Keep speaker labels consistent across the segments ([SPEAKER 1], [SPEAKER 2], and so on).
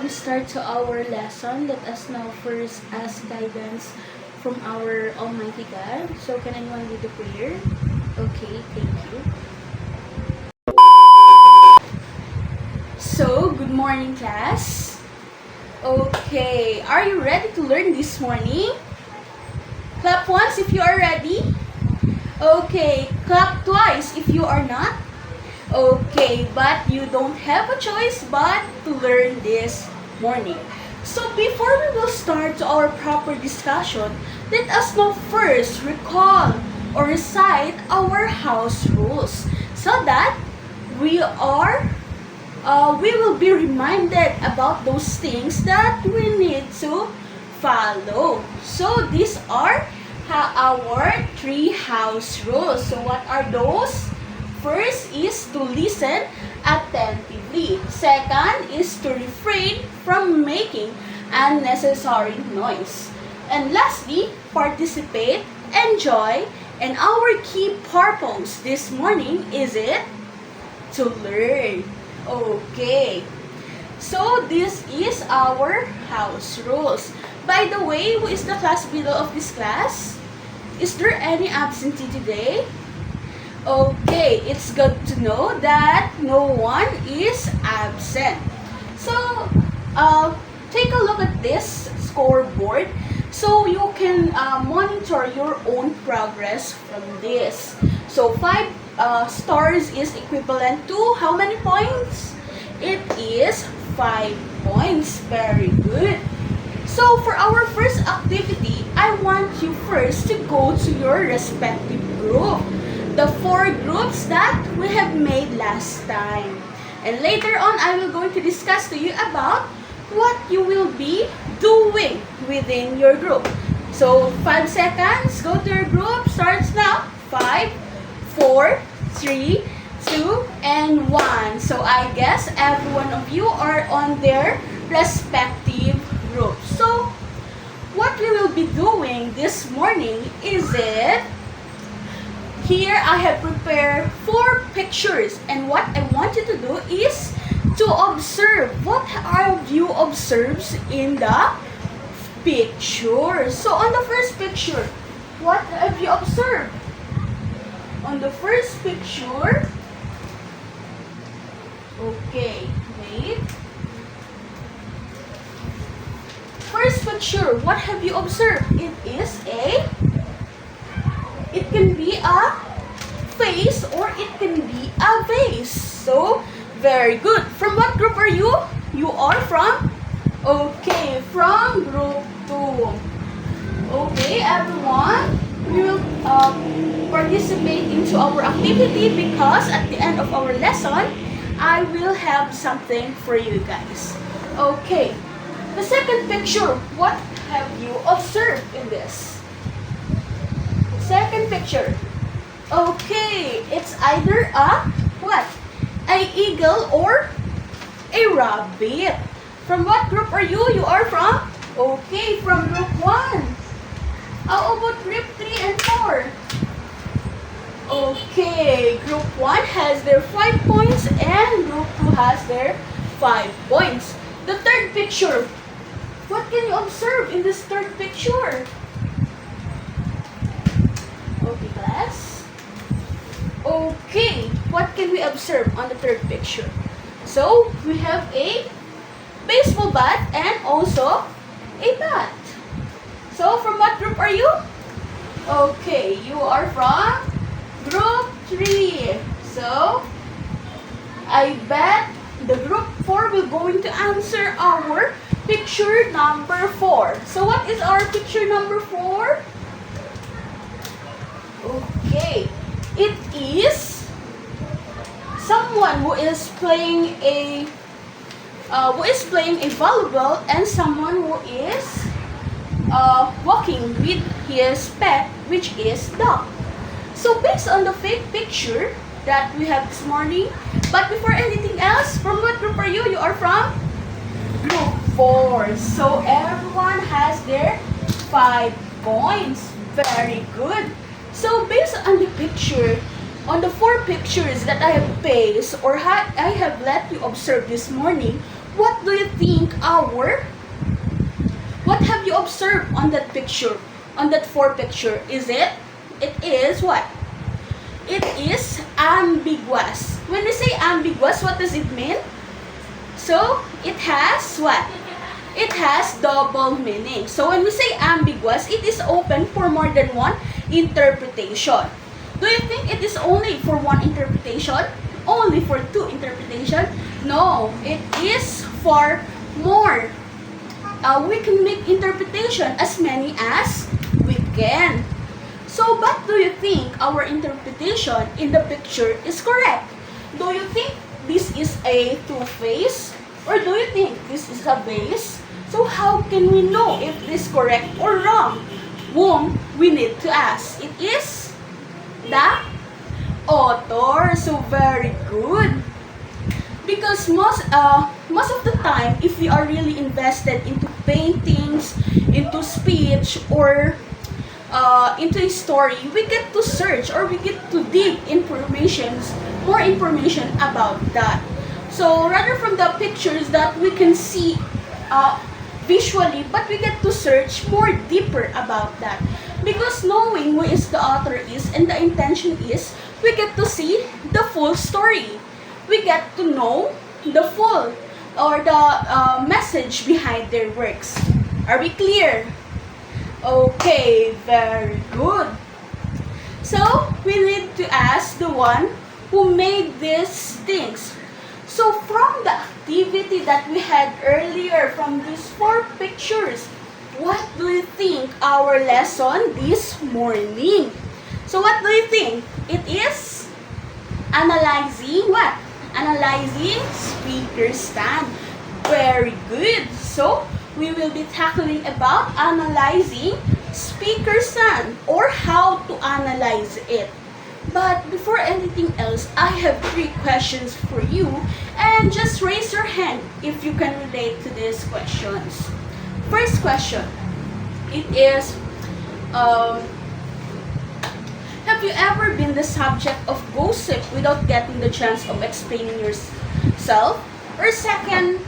[SPEAKER 1] We start to our lesson. Let us now first ask guidance from our Almighty God. So can anyone lead the prayer? Okay, thank you. So, good morning class. Okay, are you ready to learn this morning? Clap once if you are ready. Okay, clap twice if you are not. Okay, but you don't have a choice but to learn this morning. So before we will start to our proper discussion, let us now first recall or recite our house rules so that we will be reminded about those things that we need to follow. So these are our 3 house rules. So what are those? First is to listen attentively. Second is to refrain from making unnecessary noise. And lastly, participate, enjoy, and our key purpose this morning is it? To learn. Okay. So this is our house rules. By the way, who is the class leader of this class? Is there any absentee today? Okay, it's good to know that no one is absent. So, take a look at this scoreboard so you can monitor your own progress from this. So, 5 stars is equivalent to how many points? It is 5 points. Very good. So, for our first activity, I want you first to go to your respective group. The 4 groups that we have made last time. And later on, I will going to discuss to you about what you will be doing within your group. So, 5 seconds, go to your group, starts now. 5, 4, 3, 2, and 1. So, I guess every one of you are on their respective group. So, what we will be doing this morning is it? Here I have prepared 4 pictures, and what I want you to do is to observe what have you observed in the picture. So on the first picture, what have you observed? On the first picture, okay, wait. First picture, what have you observed? It can be a face or it can be a vase. So, very good. From what group are you? You are from? Okay, from group 2. Okay, everyone, we will participate into our activity because at the end of our lesson, I will have something for you guys. Okay, the second picture, what have you observed in this? Second picture. Okay, it's either a what? A eagle or a rabbit. From what group are you? You are from? Okay, from group 1. How about group 3 and 4? Okay, group 1 has their 5 points and group 2 has their 5 points. The third picture. What can you observe in this third picture? Okay, class. Okay, what can we observe on the third picture? So, we have a baseball bat and also a bat. So, from what group are you? Okay, you are from group 3. So, I bet the group 4 will going to answer our picture number 4. So, what is our picture number 4? Okay, it is someone who is playing a volleyball and someone who is walking with his pet, which is dog. So based on the fake picture that we have this morning, but before anything else, from what group are you? You are from group 4. So everyone has their 5 points. Very good. So based on the picture, on the 4 pictures that I have placed or I have let you observe this morning, what do you think what have you observed on that picture? On that four picture? It is what? It is ambiguous. When we say ambiguous, what does it mean? So, it has what? It has double meaning. So, when we say ambiguous, it is open for more than one interpretation. Do you think it is only for one interpretation? Only for two interpretation? No, it is for more. We can make interpretation as many as we can. So, but do you think our interpretation in the picture is correct? Do you think this is a two-face? Or do you think this is a vase? So, how can we know if this is correct or wrong? Whom we need to ask? It is the author. So, very good. Because most of the time, if we are really invested into paintings, into speech, or into a story, we get to search or we get to dig more information about that. So rather from the pictures that we can see visually, but we get to search more deeper about that. Because knowing who is the author is and the intention is, we get to see the full story. We get to know the full or the message behind their works. Are we clear? Okay, very good. So, we need to ask the one who made these things. So, from the activity that we had earlier, from these four pictures, what do you think our lesson this morning? So, what do you think? It is analyzing what? Analyzing speaker stand. Very good. So, we will be tackling about analyzing speaker stand or how to analyze it. But before anything else, I have 3 questions for you, and just raise your hand if you can relate to these questions. First question, it is, have you ever been the subject of gossip without getting the chance of explaining yourself? Or second,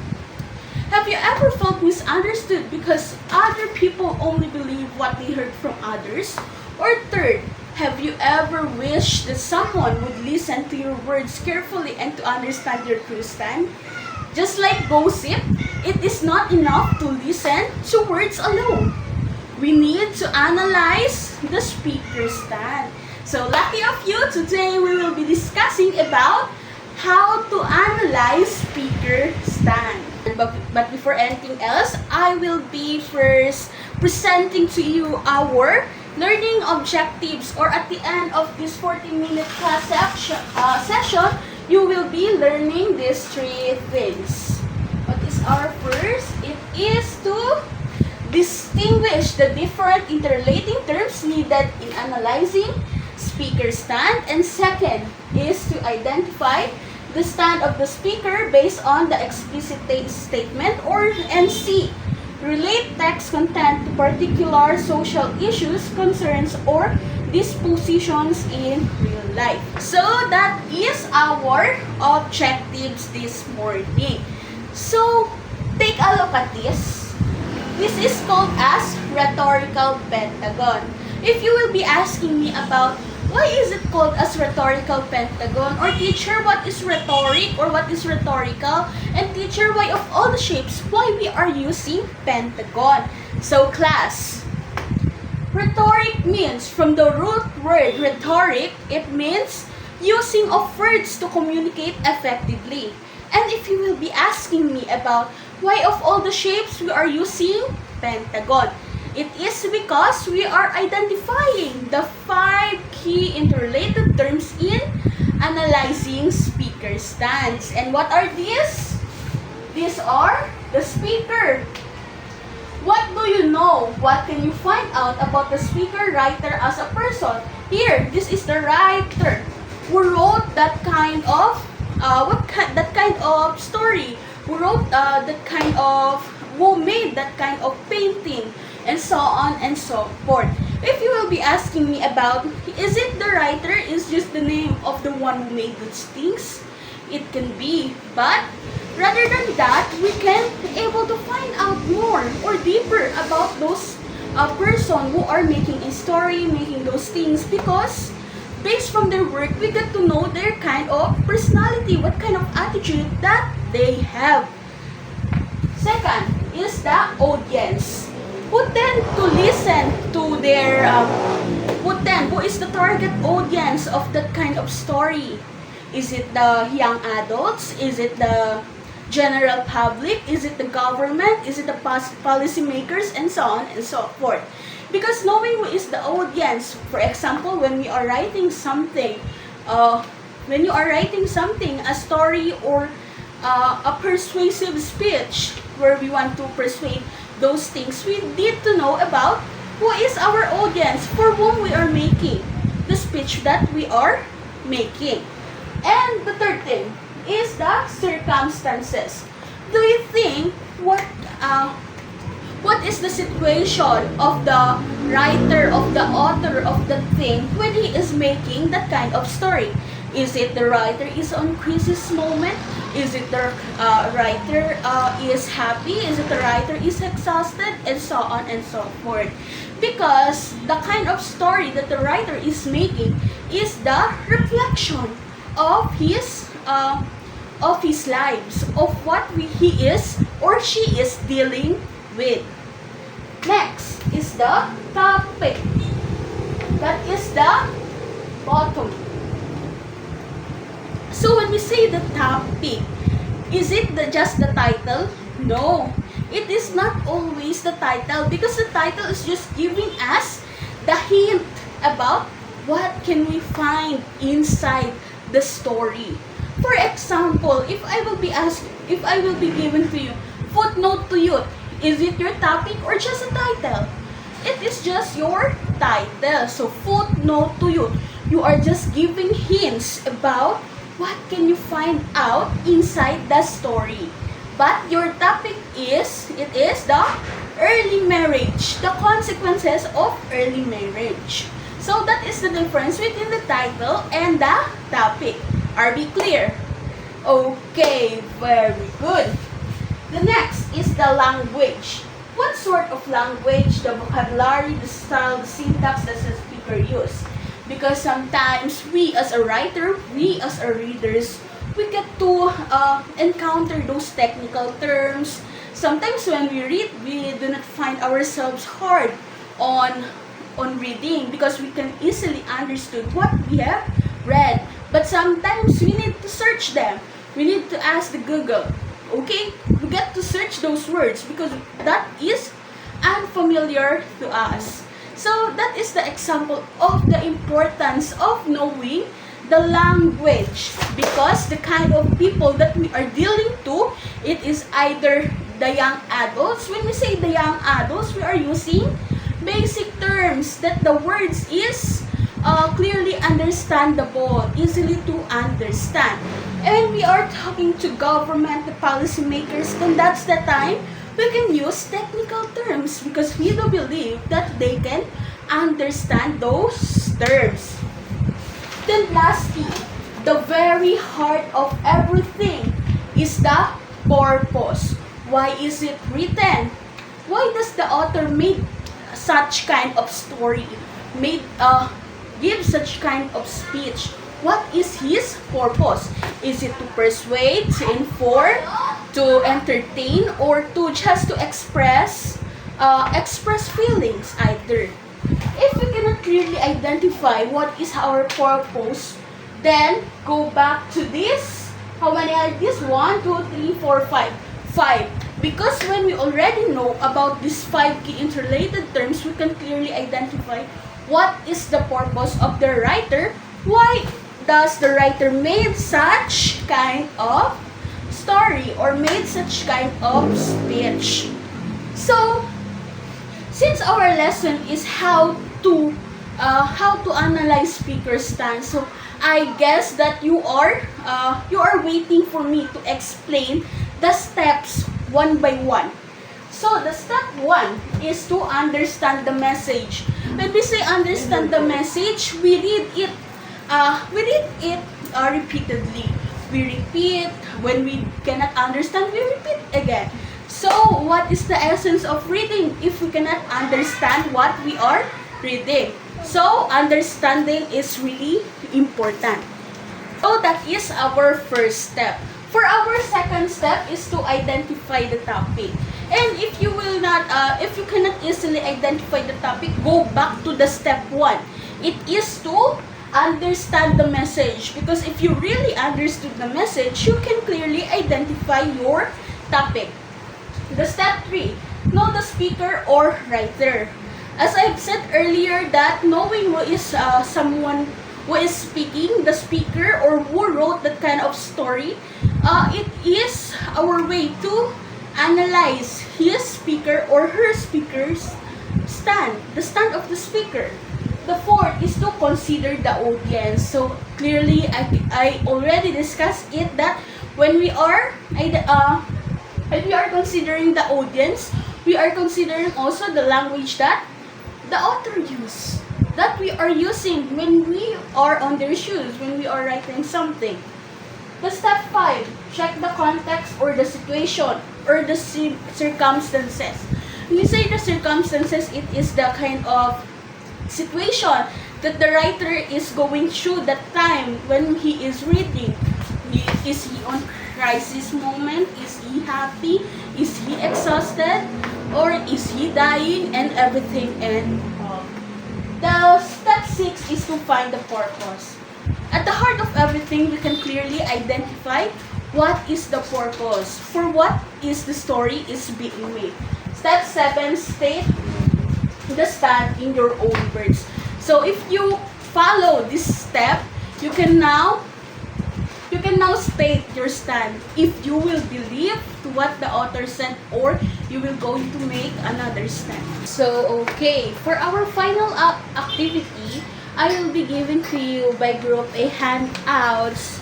[SPEAKER 1] have you ever felt misunderstood because other people only believe what they heard from others? Or third, have you ever wished that someone would listen to your words carefully and to understand your true stand? Just like gossip, it is not enough to listen to words alone. We need to analyze the speaker's stand. So lucky of you, today we will be discussing about how to analyze speaker stand. But before anything else, I will be first presenting to you our learning objectives, or at the end of this 40-minute class session, you will be learning these 3 things. What is our first? It is to distinguish the different interrelating terms needed in analyzing speaker stand. And second is to identify the stand of the speaker based on the explicit statement, and C, relate text content to particular social issues, concerns, or dispositions in real life. So that is our objectives this morning. So take a look at this. This is called as rhetorical pentagon. If you will be asking me about why is it called as rhetorical pentagon? Or teacher, what is rhetoric or what is rhetorical? And teacher, why of all the shapes, why we are using pentagon? So class, rhetoric means, from the root word rhetoric, it means using of words to communicate effectively. And if you will be asking me about why of all the shapes we are using pentagon, it is because we are identifying the 5 key interrelated terms in analyzing speaker stands. And what are these? These are the speaker. What do you know? What can you find out about the speaker writer as a person? Here, this is the writer who wrote that kind of story. Who wrote who made that kind of painting, and so on and so forth. If you will be asking me about, is it the writer is just the name of the one who made those things? It can be, but Rather than that, we can able to find out more or deeper about those person who are making a story, making those things, because based from their work, we get to know their kind of personality, what kind of attitude that they have. Second is the audience. Who tend to listen to their, who is the target audience of that kind of story? Is it the young adults? Is it the general public? Is it the government? Is it the policymakers? And so on and so forth. Because knowing who is the audience, for example, when we are writing something, a story or a persuasive speech where we want to persuade those things, we need to know about who is our audience, for whom we are making the speech that we are making. And the third thing is the circumstances. Do you think what is the situation of the writer, of the author of the thing when he is making that kind of story? Is it the writer is on crisis moment? Is it the writer is happy? Is it the writer is exhausted? And so on and so forth. Because the kind of story that the writer is making is the reflection of his lives, of what he is or she is dealing with. Next is the topic. That is the bottom. So when we say the topic, is it just the title? No, it is not always the title, because the title is just giving us the hint about what can we find inside the story. For example, if I will be given to you footnote to youth, is it your topic or just a title? It is just your title. So footnote to youth, you are just giving hints about what can you find out inside the story. But your topic is the early marriage, the consequences of early marriage. So that is the difference between the title and the topic. Are we clear? Okay, very good. The next is the language. What sort of language, the vocabulary, the style, the syntax does the speaker use? Because sometimes we as a writer, we as a readers, we get to encounter those technical terms. Sometimes when we read, we do not find ourselves hard on reading because we can easily understood what we have read. But sometimes we need to search them. We need to ask the Google. Okay? We get to search those words because that is unfamiliar to us. So that is the example of the importance of knowing the language, because the kind of people that we are dealing to, it is either the young adults. When we say the young adults, we are using basic terms that the words is clearly understandable, easily to understand. And we are talking to government, the policymakers, then that's the time we can use technical terms because we do believe that they can understand those terms. Then lastly, the very heart of everything is the purpose. Why is it written? Why does the author make such kind of story? Give such kind of speech? What is his purpose? Is it to persuade, to inform, to entertain, or to just to express feelings either? If we cannot clearly identify what is our purpose, then go back to this. How many are this? 1, 2, 3, 4, 5. 5. Because when we already know about these 5 key interrelated terms, we can clearly identify what is the purpose of the writer. Why does the writer made such kind of story or made such kind of speech? So, since our lesson is how to analyze speaker stance, so I guess that you are waiting for me to explain the steps one by one. So the step 1 is to understand the message. When we say understand the message, we read it repeatedly. we repeat. When we cannot understand, we repeat again. So, what is the essence of reading if we cannot understand what we are reading? So, understanding is really important. So, that is our first step. For our second step is to identify the topic. And if you will not, if you cannot easily identify the topic, go back to the step 1. It is to understand the message. Because if you really understood the message, you can clearly identify your topic. The step 3, know the speaker or writer. As I've said earlier, that knowing who is someone who is speaking, the speaker, or who wrote that kind of story, it is our way to analyze his speaker or her speaker's stand, the stand of the speaker. The fourth is to consider the audience. So clearly, I already discussed it that when we are considering the audience, we are considering also the language that the author used, that we are using when we are on their shoes, when we are writing something. The step 5, check the context or the situation or the circumstances. When we say the circumstances, it is the kind of situation that the writer is going through that time when he is reading. Is he on crisis moment? Is he happy? Is he exhausted? Or is he dying and everything and all? The step 6 is to find the purpose. At the heart of everything, you can clearly identify what is the purpose, for what is the story is being made. Step 7, state the stand in your own words. So if you follow this step, you can now state your stand if you will believe to what the author said or you will going to make another stand. So okay, for our final activity, I will be giving to you by group a handouts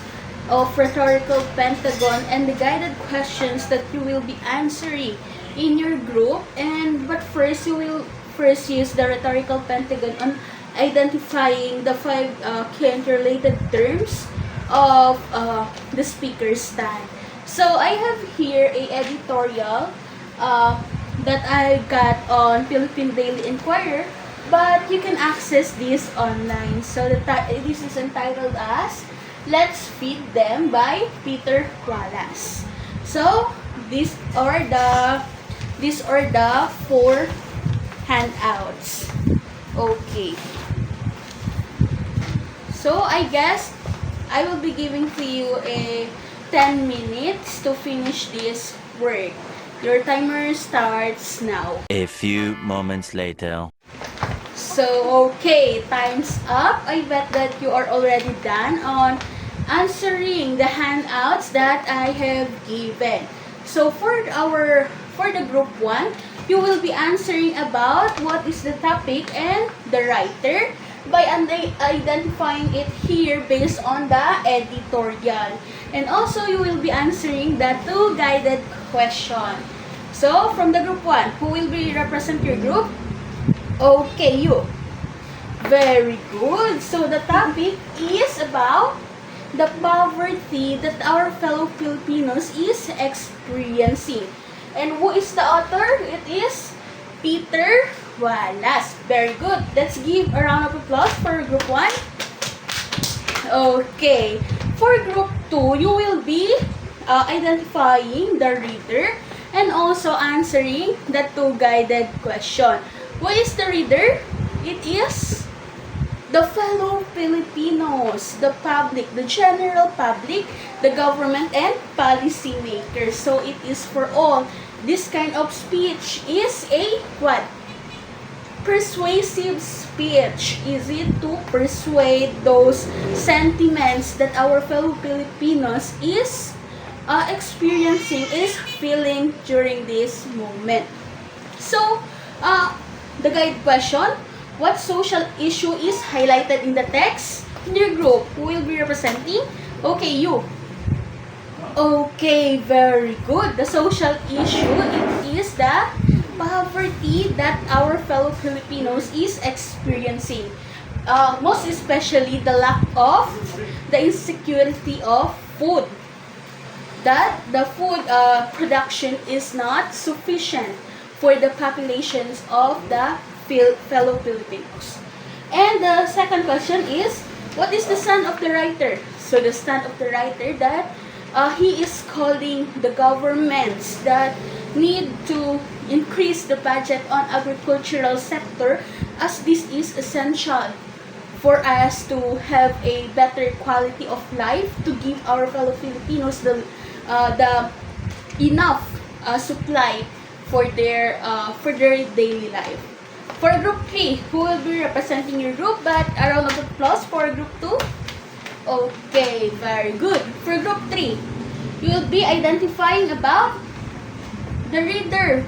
[SPEAKER 1] of rhetorical pentagon and the guided questions that you will be answering in your group. But first, you will first use the rhetorical pentagon on identifying the 5 key interrelated terms of the speaker's stand. So I have here a editorial that I got on Philippine Daily Inquirer, but you can access this online. So this is entitled as Let's Feed Them by Peter Wallace. So these are the 4 handouts. Okay. So I guess I will be giving to you a 10 minutes to finish this work. Your timer starts now.
[SPEAKER 2] A few moments later.
[SPEAKER 1] So, okay, time's up. I bet that you are already done on answering the handouts that I have given. So, for the group 1, you will be answering about what is the topic and the writer by identifying it here based on the editorial. And also, you will be answering the 2 guided questions. So, from the group 1, who will be represent your group? Okay, you. Very good. So, the topic is about the poverty that our fellow Filipinos is experiencing. And who is the author? It is Peter Wallace. Very good. Let's give a round of applause for group 1. Okay. For group 2, you will be identifying the reader and also answering the 2 guided questions. Who is the reader? It is the fellow Filipinos, the public, the general public, the government, and policymakers. So it is for all. This kind of speech is a what? Persuasive speech. Is it to persuade those sentiments that our fellow Filipinos is experiencing, is feeling during this moment? So, the guide question, what social issue is highlighted in the text? In your group, who will be representing? Okay, you. Okay, very good. The social issue, it is the poverty that our fellow Filipinos is experiencing. Most especially the lack of, the insecurity of food. that the food production is not sufficient for the populations of the fellow Filipinos. And the second question is, what is the stand of the writer? So the stand of the writer that he is calling the governments that need to increase the budget on agricultural sector, as this is essential for us to have a better quality of life, to give our fellow Filipinos the enough supply for their daily life. For group 3, who will be representing your group? But a round of applause for group 2. Okay, very good. For group 3, you will be identifying about the reader.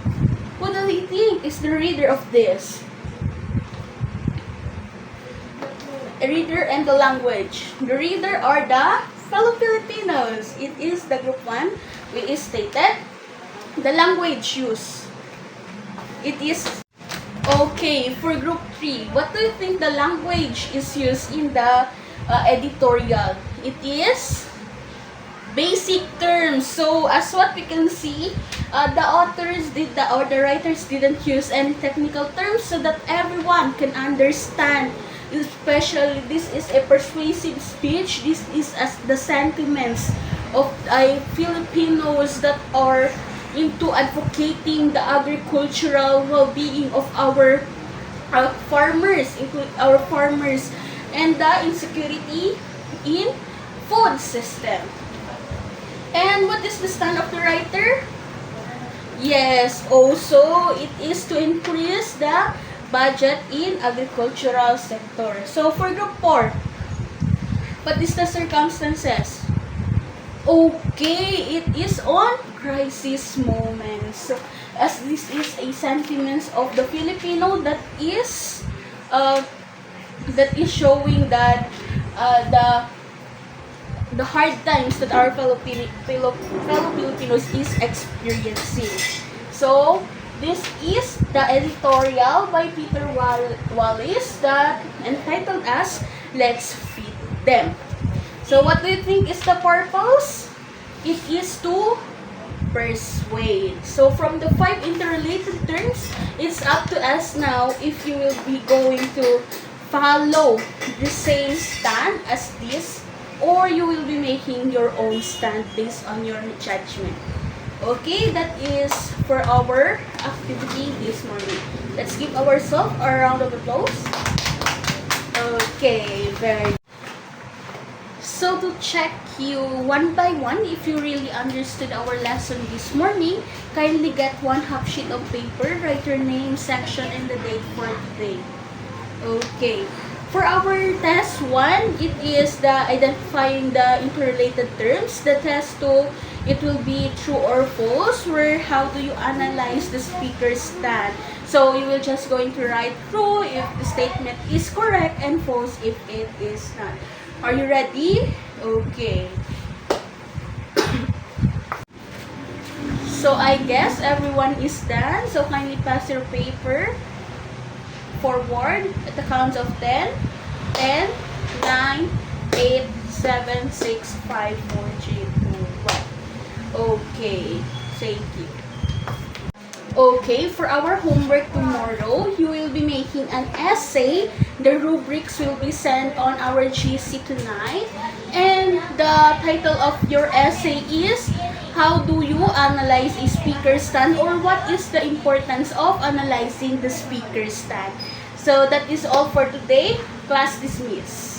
[SPEAKER 1] Who do you think is the reader of this? The reader and the language. The reader are the fellow Filipinos. It is the group 1, which is stated. The language used. It is okay. For group 3, what do you think the language is used in the editorial? It is basic terms. So as what we can see, the writers didn't use any technical terms so that everyone can understand. Especially, this is a persuasive speech. This is as the sentiments of Filipinos that are into advocating the agricultural well-being of our farmers, include our farmers, and the insecurity in food system. And what is the stand of the writer? Yes, also it is to increase the budget in agricultural sector. So for group 4, what is the circumstances? Okay, it is on crisis moments. So, as this is a sentiment of the Filipino that is showing that the hard times that our fellow Filipinos is experiencing. So this is the editorial by Peter Wallace that entitled as Let's Feed Them. So what do you think is the purpose? It is to persuade. So from the 5 interrelated terms, it's up to us now if you will be going to follow the same stand as this, or you will be making your own stand based on your judgment. Okay, that is for our activity this morning. Let's give ourselves a round of applause. Okay, very good. So to check you one by one if you really understood our lesson this morning, kindly get one half sheet of paper, write your name, section, and the date for today. Okay. For our test 1, it is the identifying the interrelated terms. The test 2, it will be true or false, where how do you analyze the speaker's stand. So you will just going to write true if the statement is correct and false if it is not. Are you ready? Okay. So I guess everyone is done. So kindly pass your paper forward at the count of 10, 10, 9, 8, 7, 6, 5, 4, 3, 2, 1. Okay, thank you. Okay, for our homework tomorrow, you will be making an essay. The rubrics will be sent on our GC tonight. And the title of your essay is, how do you analyze a speaker stand, or what is the importance of analyzing the speaker stand? So that is all for today. Class dismissed.